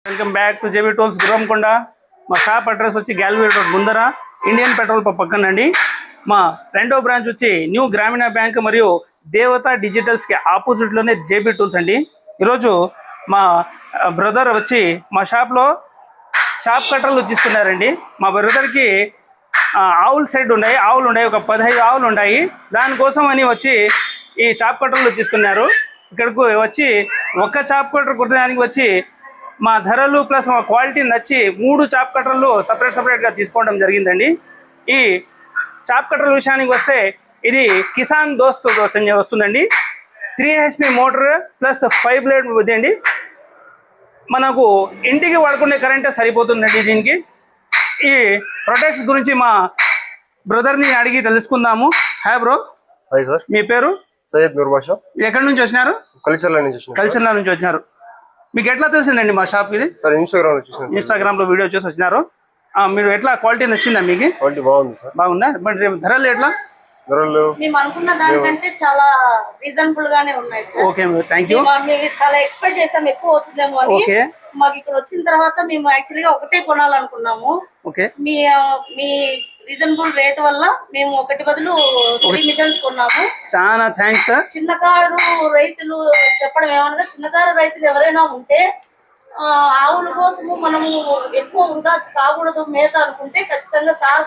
Welcome back to JB tools Gurramkonda. మా shop address వచ్చి gallery road ముందర ఇండియన్ పెట్రోల్ పంప్ పక్కనండి. మా రెండో బ్రాంచ్ వచ్చి న్యూ గ్రామీణ బ్యాంక్ మరియు దేవత డిజిటల్స్కి ఆపోజిట్లోనే జేబీ టూల్స్ అండి. ఈరోజు మా బ్రదర్ వచ్చి మా షాప్లో చాప్ కట్టర్లు తీసుకున్నారండి. మా బ్రదర్కి ఆవుల సైడ్ ఆవులు ఉన్నాయి, ఒక 15 ఆవులు ఉన్నాయి. దానికోసం అని వచ్చి ఈ చాప్ కట్టర్లు తీసుకున్నారు. ఇక్కడికి వచ్చి ఒక్క చాప్ కట్టర్ కుట్టడానికి వచ్చి మా ధరలు ప్లస్ మా క్వాలిటీ నచ్చి 3 చాప్ కట్టర్లు సపరేట్గా తీసుకోవడం జరిగిందండి. ఈ చాప్ కట్టర్ విషయానికి వస్తే ఇది కిసాన్ దోస్త్ వస్తుందండి. 3 HP మోటార్ ప్లస్ 5 బ్లేడ్ అండి. మనకు ఇంటికి వాడుకునే కరెంటే సరిపోతుందండి దీనికి. ఈ ప్రొడక్ట్స్ గురించి మా బ్రదర్ని అడిగి తెలుసుకుందాము. Hi bro. Hi sir. మీ పేరు? సయ్యద్ నూర్ బాషా. ఎక్కడి నుంచి వచ్చినారు? కల్చర్ల నుంచి వచ్చినారు. మీకు ఎట్లా తెలిసిందండి మా షాప్ ఇది? సార్ ఇన్స్టాగ్రామ్ లో వీడియో చూసి వచ్చినారు. మీరు ఎట్లా క్వాలిటీ నచ్చిందా మీకు? క్వాలిటీ బాగుంది సార్. బాగుందా? బట్ ధరలు ఎట్లా? ధరలు మేము అనుకున్న దానికంటే చాలా రీజనబుల్ గానే ఉన్నాయి సార్. Okay, thank you. మేము చాలా ఎక్స్పెక్ట్ చేసాం ఎక్కువ అవుతుందేమో అని. మాకు ఇక్కడ వచ్చిన తర్వాత మేము యాక్చువల్గా ఒకటే కొనాలనుకున్నాము. ఓకే, మీ రీజనబుల్ రేట్ వల్ల మేము ఒకటి బదులు 3 మిషన్స్ కొన్నాము. చాలా థ్యాంక్స్ సార్. చిన్నకారు రైతులు చెప్పడం ఏమనగా, చిన్నకారు రైతులు ఎవరైనా ఉంటే ఆవుల కోసము మనము ఎక్కువ వృధా కాకూడదు మేత అనుకుంటే ఖచ్చితంగా సార్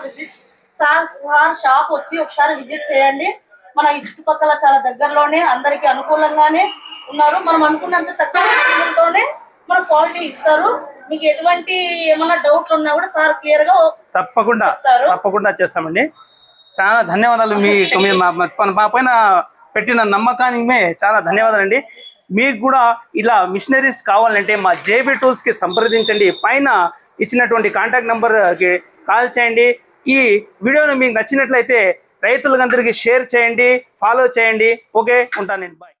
షాప్ వచ్చి ఒకసారి విజిట్ చేయండి. మన ఈ చుట్టుపక్కల చాలా దగ్గరలోనే అందరికి అనుకూలంగానే ఉన్నారు. మనం అనుకున్నంత తక్కువతోనే మన క్వాలిటీ ఇస్తారు. మీకు ఎటువంటి ఏమైనా డౌట్లు ఉన్నా కూడా సార్ క్లియర్ గా తప్పకుండా చేస్తామండి. చాలా ధన్యవాదాలు. మా పైన పెట్టిన నమ్మకానికి చాలా ధన్యవాదాలు. మీకు కూడా ఇలా మిషనరీస్ కావాలంటే మా జేబీ టూల్స్ కి సంప్రదించండి. పైన ఇచ్చినటువంటి కాంటాక్ట్ నెంబర్కి కాల్ చేయండి. ఈ వీడియోను మీకు నచ్చినట్లయితే రైతులందరికీ షేర్ చేయండి, ఫాలో చేయండి. ఓకే, ఉంటాను నేను. బాయ్.